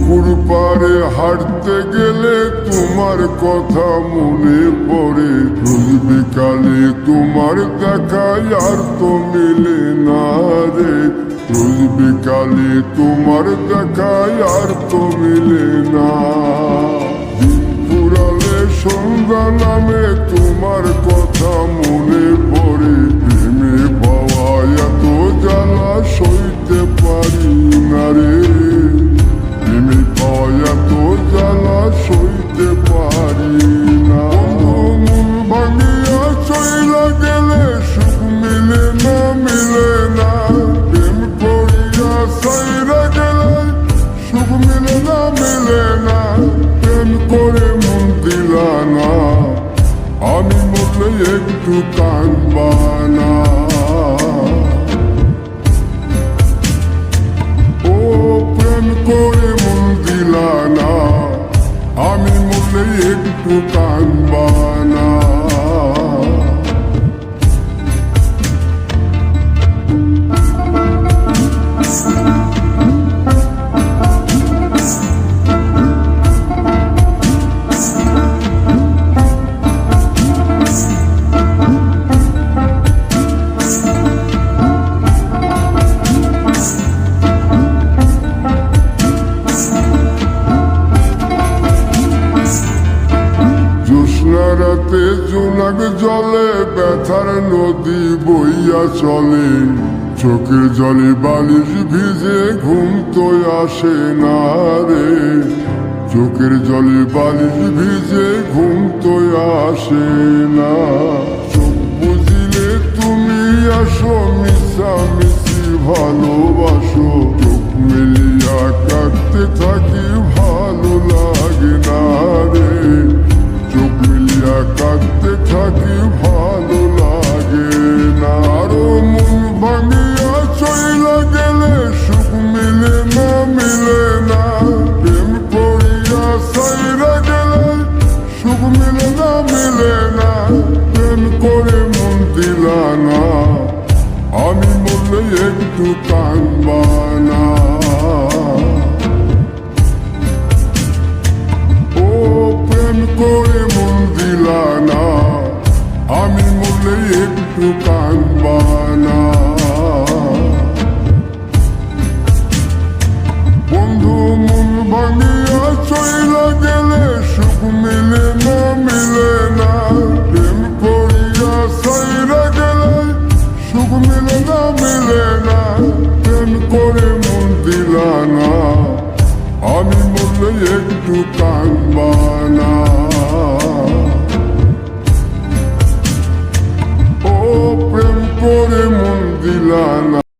পুকুর পাড়ে হাঁটতে গেলে তোমার কথা মনে পড়ে। রোজ বিকালে তোমার দেখায় আর তো মিলে না রে। রোজ বিকালে তোমার দেখায় আর তো মিলে না। দিন ফুরালে সন্ধ্যা নামে তোমার কথা মনে পড়ে। প্রেমে পাওয়া এত জ্বালা সইতে পারি না রে। প্রেমে পাওয়া এত জ্বালা সইতে পারি না। মন ভাঙিয়া চইলা গেলে সুখ মিলে না, মিলে না। প্রেম করিয়া সাইরা গেলে সুখ মিলে না, মিলে না। প্রেম করে মন দিলা না, আমি মরলে একটু কাঁদবা না। ও প্রেম করে মন দিলা না, আমি মরলে একটু কাঁদবা না। রাতে জোনাক জলে ব্যথার নদী বইয়া চলে। চোখের জলে বালিশ ভিজে ঘুম তো আসে না রে। চোখের জলে বালিশ ভিজে ঘুম তো আসে না। চোখ বুঝিলে তুমি আসো, মিশামিশি ভালোবাসো। চোখ মেলিয়া কাঁদতে থাকি, ভালো লাগে না রে। চোখ মিলিয়া কাঁদতে থাকি, ভালো লাগে না। আরো মন ভাঙিয়া চইলা গেলে সুখ মিলে না, মিলে না। প্রেম করিয়া সাইরা গেলে সুখ মিলে না, মিলে না। প্রেম করে মন দিলা না, আমি মরলে একটু কাঁদবা না। ও প্রেম করে মন দিলা না, আমি মরলে একটু কাঁদবা না। বন্ধু মন ভাঙিয়া চইলা গেলে সুখ মিলে না, মিলে না। প্রেম করিয়া সাইরা গেলে সুখ মিলে না, মিলে না। প্রেম করে মন দিলা না, আমি মরলে একটু কাঁদবা না। ও প্রেম করে মন দিলা না।